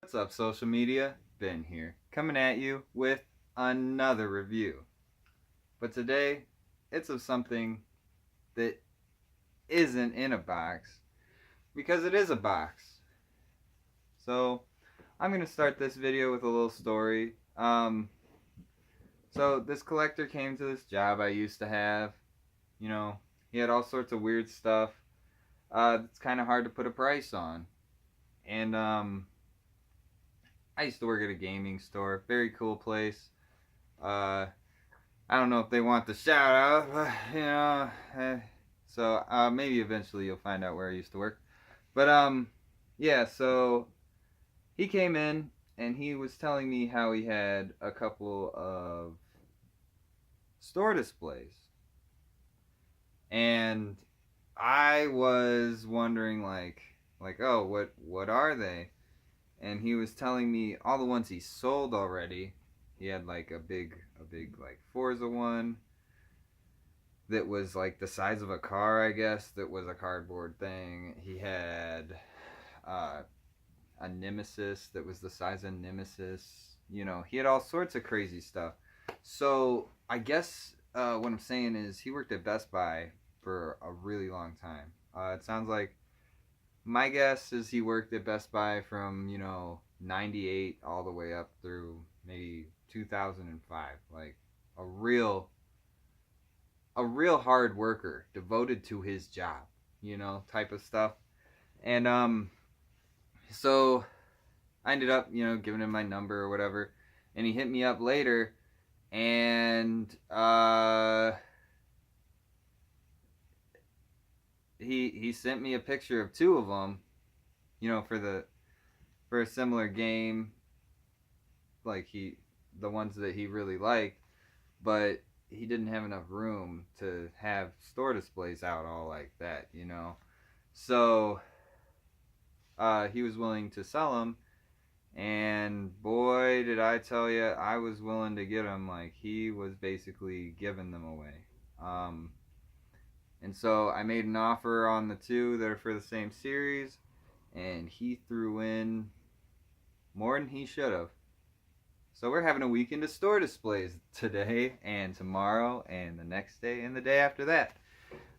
What's up, social media? Ben here, coming at you with another review. But today, it's of something that isn't in a box because it is a box. So, I'm going to start this video with a little story. So, this collector came to this job I used to have. You know, he had all sorts of weird stuff. It's kind of hard to put a price on. And, I used to work at a gaming store. Very cool place. I don't know if they want the shout out, but, so maybe eventually you'll find out where I used to work. But yeah. So he came in and he was telling me how he had a couple of store displays, and I was wondering oh, what are they? And he was telling me all the ones he sold already. He had like a big like Forza one that was like the size of a car, I guess, that was a cardboard thing. He had a Nemesis that was the size of Nemesis. You know, he had all sorts of crazy stuff. So I guess what I'm saying is he worked at Best Buy for a really long time. It sounds like, my guess is he worked at Best Buy from, 98 all the way up through maybe 2005. Like a real hard worker, devoted to his job, type of stuff. And so I ended up, giving him my number or whatever, and he hit me up later, and he sent me a picture of two of them, for a similar game, like the ones that he really liked, but he didn't have enough room to have store displays out all like that, So he was willing to sell them, and boy, did I tell you, I was willing to get them. Like, he was basically giving them away. And so I made an offer on the two that are for the same series, and he threw in more than he should have. So we're having a weekend of store displays today and tomorrow and the next day and the day after that.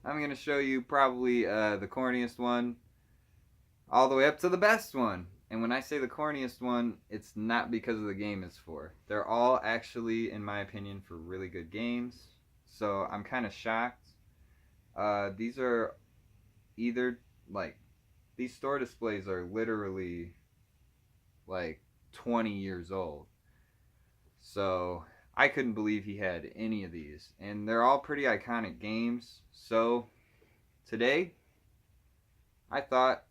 I'm going to show you probably the corniest one all the way up to the best one. And when I say the corniest one, it's not because of the game it's for. They're all actually, in my opinion, for really good games. So I'm kind of shocked. These are either, like, these store displays are literally like 20 years old. So I couldn't believe he had any of these. And they're all pretty iconic games. So today, I thought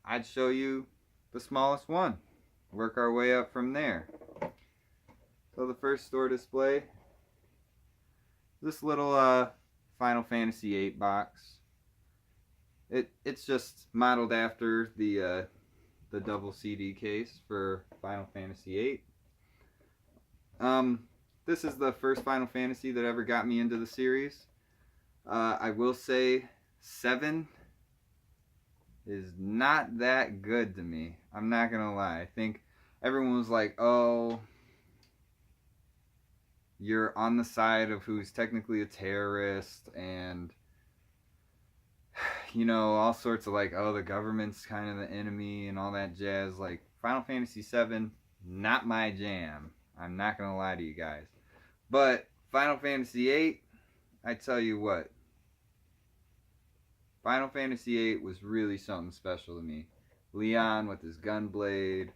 I'd show you the smallest one. Work our way up from there. So the first store display, this little Final Fantasy VIII box. It's just modeled after the double CD case for Final Fantasy VIII. This is the first Final Fantasy that ever got me into the series. I will say 7 is not that good to me. I'm not gonna lie. I think everyone was like, oh, you're on the side of who's technically a terrorist, and all sorts of like, oh, the government's kind of the enemy and all that jazz. Like, Final Fantasy VII, not my jam. I'm not gonna lie to you guys. But Final Fantasy VIII, I tell you what, Final Fantasy VIII was really something special to me. Leon with his gunblade,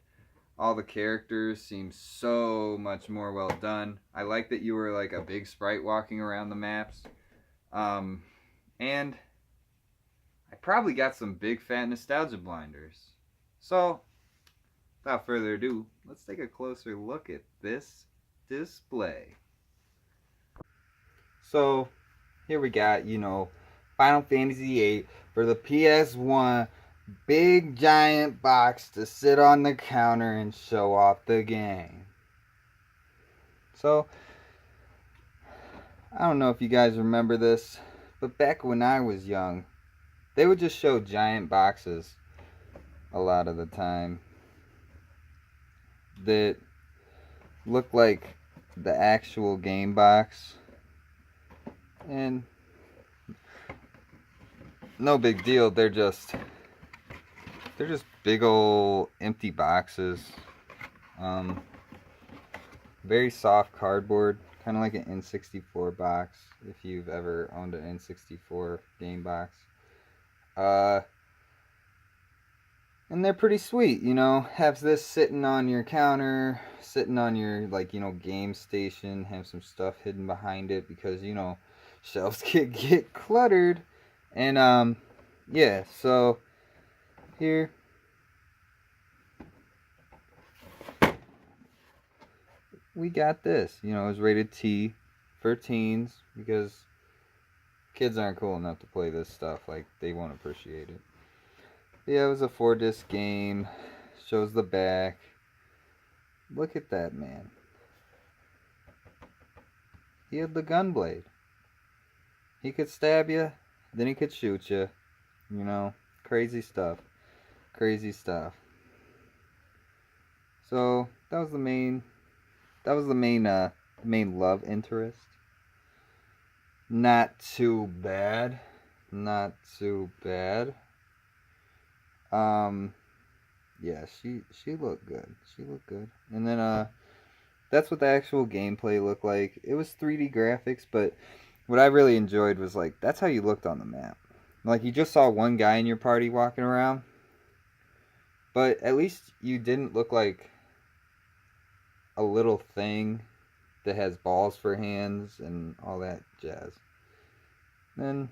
all the characters seem so much more well done. I like that you were like a big sprite walking around the maps. And I probably got some big fat nostalgia blinders. So, without further ado, let's take a closer look at this display. So, here we got, Final Fantasy VIII for the PS1, big giant box to sit on the counter and show off the game. So, I don't know if you guys remember this, but back when I was young, they would just show giant boxes a lot of the time. that look like the actual game box, and no big deal. They're just big old empty boxes. Very soft cardboard, kind of like an N64 box, if you've ever owned an N64 game box. And they're pretty sweet, you know. Have this sitting on your counter, sitting on your, like, you know, game station. Have some stuff hidden behind it because, you know, shelves get cluttered. And, yeah, so here. We got this. You know, it was rated T for teens because kids aren't cool enough to play this stuff. Like, they won't appreciate it. Yeah, it was a 4-disc game. Shows the back. Look at that, man. He had the gun blade. He could stab you, then he could shoot you. You know, crazy stuff. Crazy stuff. So that was the main main love interest. Not too bad. Not too bad. Yeah, she looked good. She looked good. And then that's what the actual gameplay looked like. It was 3D graphics, but what I really enjoyed was, like, that's how you looked on the map. Like, you just saw one guy in your party walking around, but at least you didn't look like a little thing that has balls for hands and all that jazz. Then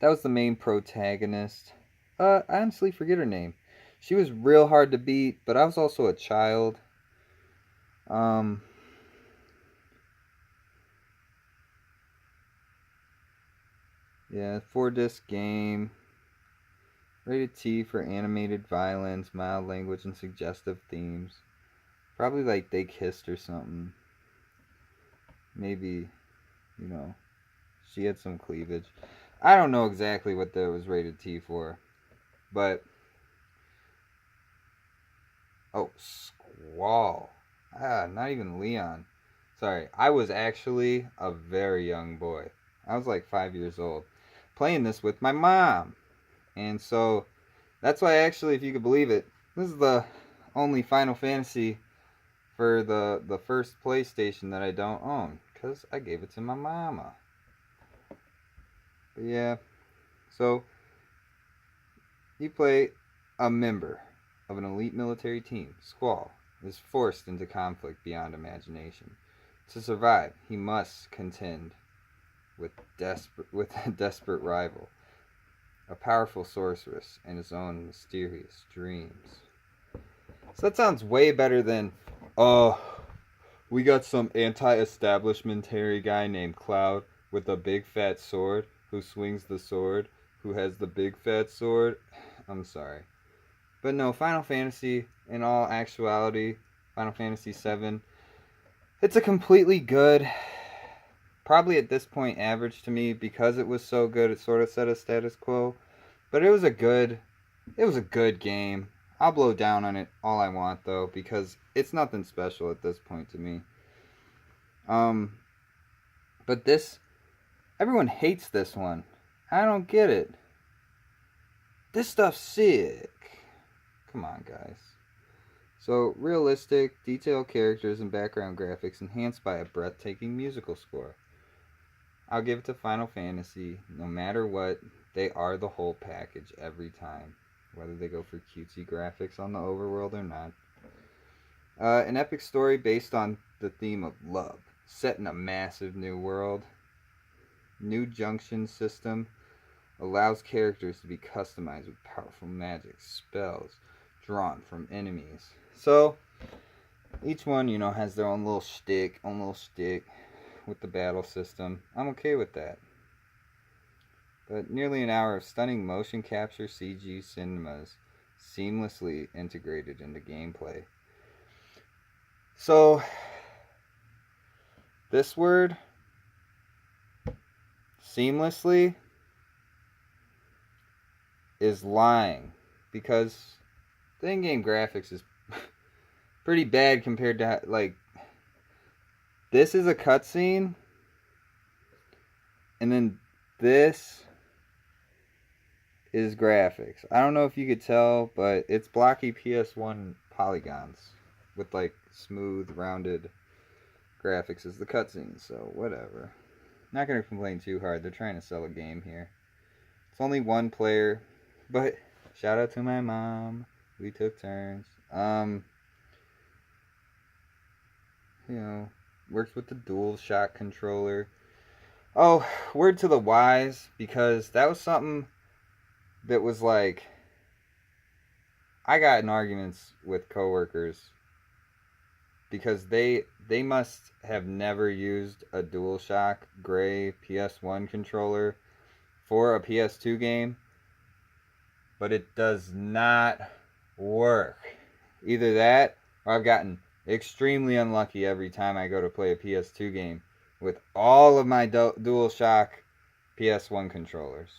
that was the main protagonist. I honestly forget her name. She was real hard to beat, but I was also a child. Yeah, 4-disc game. Rated T for animated violence, mild language, and suggestive themes. Probably like they kissed or something. Maybe, you know, she had some cleavage. I don't know exactly what that was rated T for. But, oh, Squall. Not even Leon. Sorry, I was actually a very young boy. I was like 5 years old. Playing this with my mom. And so, that's why actually, if you could believe it, this is the only Final Fantasy for the first PlayStation that I don't own. Because I gave it to my mama. But yeah, so you play a member of an elite military team. Squall is forced into conflict beyond imagination. To survive, he must contend with a desperate rival, a powerful sorceress, and his own mysterious dreams. So that sounds way better than, we got some anti-establishmentary guy named Cloud with a big fat sword who swings the sword, who has the big fat sword. I'm sorry. But no, Final Fantasy, in all actuality, Final Fantasy VII, it's a completely good, probably at this point average to me, because it was so good, it sort of set a status quo. But it was a good game. I'll blow down on it all I want, though, because it's nothing special at this point to me. But this, everyone hates this one. I don't get it. This stuff's sick. Come on, guys. So, realistic, detailed characters and background graphics enhanced by a breathtaking musical score. I'll give it to Final Fantasy. No matter what, they are the whole package every time. Whether they go for cutesy graphics on the overworld or not. An epic story based on the theme of love, set in a massive new world. New junction system allows characters to be customized with powerful magic, spells drawn from enemies. So, each one, you know, has their own little shtick with the battle system. I'm okay with that. But nearly an hour of stunning motion capture CG cinemas seamlessly integrated into gameplay. So, this word, seamlessly, is lying. Because the in-game graphics is pretty bad compared to, like, this is a cutscene, and then this is graphics. I don't know if you could tell, but it's blocky PS1 polygons with, like, smooth, rounded graphics as the cutscenes, so whatever. Not gonna complain too hard. They're trying to sell a game here. It's only one player, but shout out to my mom. We took turns. You know, works with the DualShock controller. Oh, word to the wise, because that was something that was like, I got in arguments with coworkers because they must have never used a DualShock gray PS1 controller for a PS2 game, but it does not work. Either that, or I've gotten extremely unlucky every time I go to play a PS2 game with all of my DualShock PS1 controllers.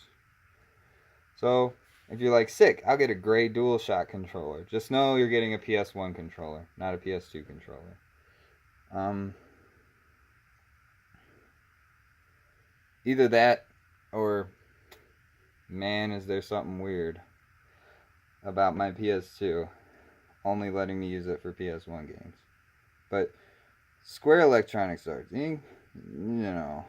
So, if you're like, sick, I'll get a gray DualShock controller. Just know you're getting a PS1 controller, not a PS2 controller. Either that, or, man, is there something weird about my PS2 only letting me use it for PS1 games. But Square Electronics Arts, you know,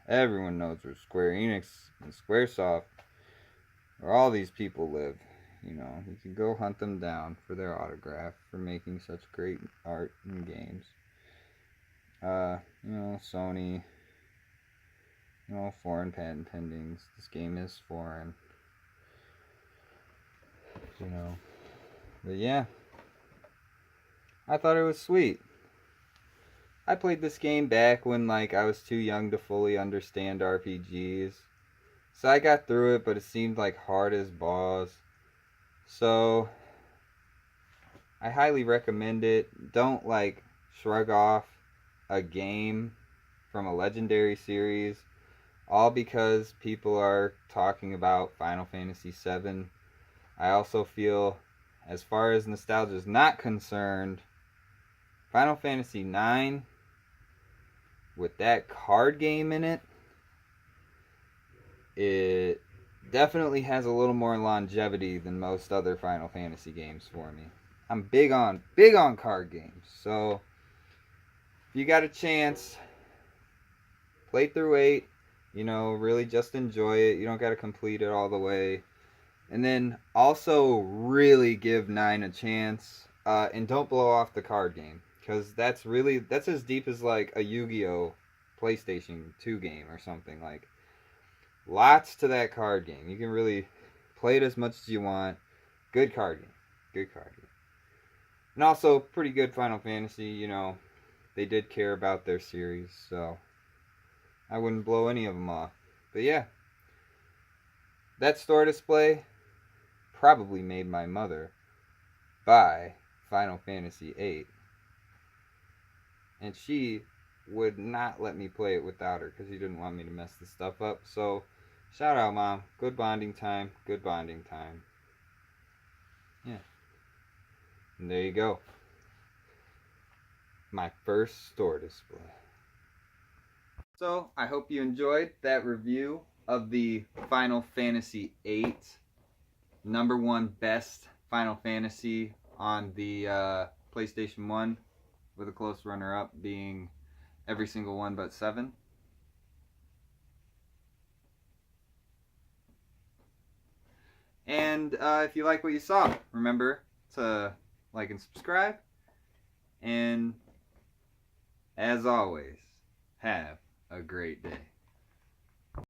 everyone knows where Square Enix and Squaresoft, where all these people live. You know, you can go hunt them down for their autograph for making such great art and games. You know, Sony, you know, foreign patent pendings. This game is foreign. You know, but yeah, I thought it was sweet. I played this game back when, like, I was too young to fully understand RPGs. So I got through it, but it seemed like hard as balls. So I highly recommend it. Don't, like, shrug off a game from a legendary series all because people are talking about Final Fantasy VII. I also feel, as far as nostalgia is not concerned, Final Fantasy IX, with that card game in it, it definitely has a little more longevity than most other Final Fantasy games for me. I'm big on card games, so if you got a chance, play through 8, you know, really just enjoy it. You don't got to complete it all the way. And then also really give 9 a chance, and don't blow off the card game, because that's as deep as like a Yu-Gi-Oh! PlayStation 2 game or something. Like, lots to that card game. You can really play it as much as you want. Good card game. Good card game. And also, pretty good Final Fantasy, you know. They did care about their series, so I wouldn't blow any of them off. But yeah, that store display probably made my mother buy Final Fantasy VIII. And she would not let me play it without her because she didn't want me to mess this stuff up. So, shout out, Mom. Good bonding time. Good bonding time. Yeah. And there you go. My first store display. So, I hope you enjoyed that review of the Final Fantasy VIII. #1 best Final Fantasy on the PlayStation 1, with a close runner-up being every single one but 7. And if you like what you saw, remember to like and subscribe. And as always, have a great day.